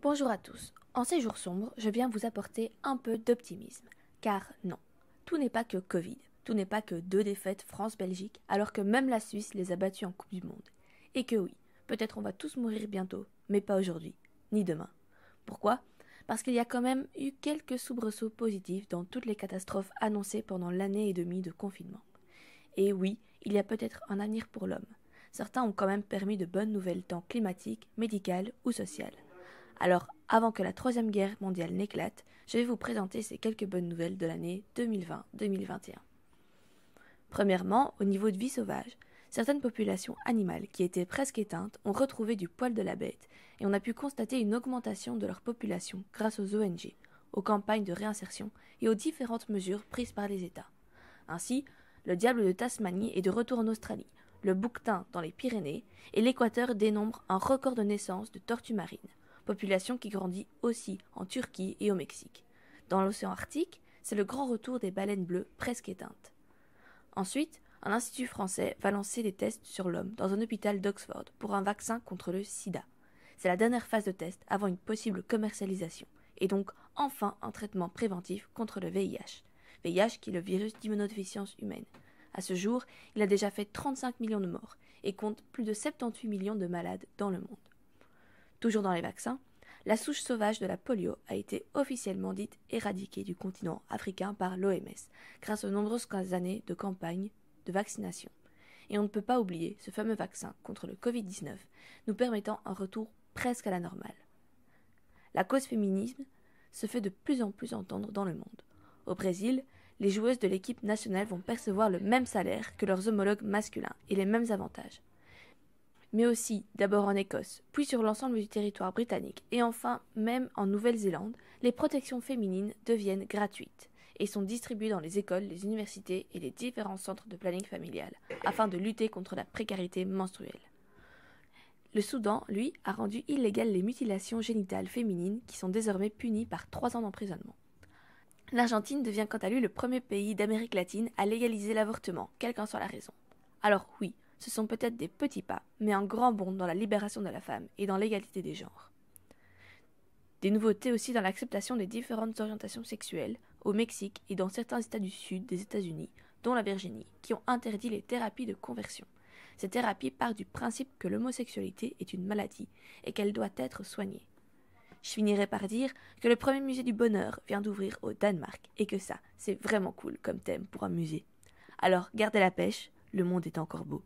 Bonjour à tous. En ces jours sombres, je viens vous apporter un peu d'optimisme. Car non, tout n'est pas que Covid, tout n'est pas que 2 défaites France-Belgique, alors que même la Suisse les a battus en Coupe du Monde. Et que oui, peut-être on va tous mourir bientôt, mais pas aujourd'hui, ni demain. Pourquoi ? Parce qu'il y a quand même eu quelques soubresauts positifs dans toutes les catastrophes annoncées pendant l'année et demie de confinement. Et oui, il y a peut-être un avenir pour l'homme. Certains ont quand même permis de bonnes nouvelles tant climatiques, médicales ou sociales. Alors, avant que la Troisième Guerre mondiale n'éclate, je vais vous présenter ces quelques bonnes nouvelles de l'année 2020-2021. Premièrement, au niveau de vie sauvage, certaines populations animales qui étaient presque éteintes ont retrouvé du poil de la bête et on a pu constater une augmentation de leur population grâce aux ONG, aux campagnes de réinsertion et aux différentes mesures prises par les États. Ainsi, le diable de Tasmanie est de retour en Australie, le bouquetin dans les Pyrénées et l'Équateur dénombre un record de naissance de tortues marines, population qui grandit aussi en Turquie et au Mexique. Dans l'océan Arctique, c'est le grand retour des baleines bleues presque éteintes. Ensuite, un institut français va lancer des tests sur l'homme dans un hôpital d'Oxford pour un vaccin contre le sida. C'est la dernière phase de test avant une possible commercialisation, et donc enfin un traitement préventif contre le VIH. VIH qui est le virus d'immunodéficience humaine. À ce jour, il a déjà fait 35 millions de morts et compte plus de 78 millions de malades dans le monde. Toujours dans les vaccins, la souche sauvage de la polio a été officiellement dite éradiquée du continent africain par l'OMS, grâce aux nombreuses années de campagnes de vaccination. Et on ne peut pas oublier ce fameux vaccin contre le Covid-19, nous permettant un retour presque à la normale. La cause féminisme se fait de plus en plus entendre dans le monde. Au Brésil, les joueuses de l'équipe nationale vont percevoir le même salaire que leurs homologues masculins et les mêmes avantages. Mais aussi, d'abord en Écosse, puis sur l'ensemble du territoire britannique, et enfin même en Nouvelle-Zélande, les protections féminines deviennent gratuites et sont distribuées dans les écoles, les universités et les différents centres de planning familial, afin de lutter contre la précarité menstruelle. Le Soudan, lui, a rendu illégales les mutilations génitales féminines qui sont désormais punies par 3 ans d'emprisonnement. L'Argentine devient quant à lui le premier pays d'Amérique latine à légaliser l'avortement, quelle qu'en soit la raison. Alors oui, ce sont peut-être des petits pas, mais un grand bond dans la libération de la femme et dans l'égalité des genres. Des nouveautés aussi dans l'acceptation des différentes orientations sexuelles, au Mexique et dans certains États du sud des États-Unis, dont la Virginie, qui ont interdit les thérapies de conversion. Ces thérapies partent du principe que l'homosexualité est une maladie et qu'elle doit être soignée. Je finirai par dire que le premier musée du bonheur vient d'ouvrir au Danemark et que ça, c'est vraiment cool comme thème pour un musée. Alors, gardez la pêche, le monde est encore beau.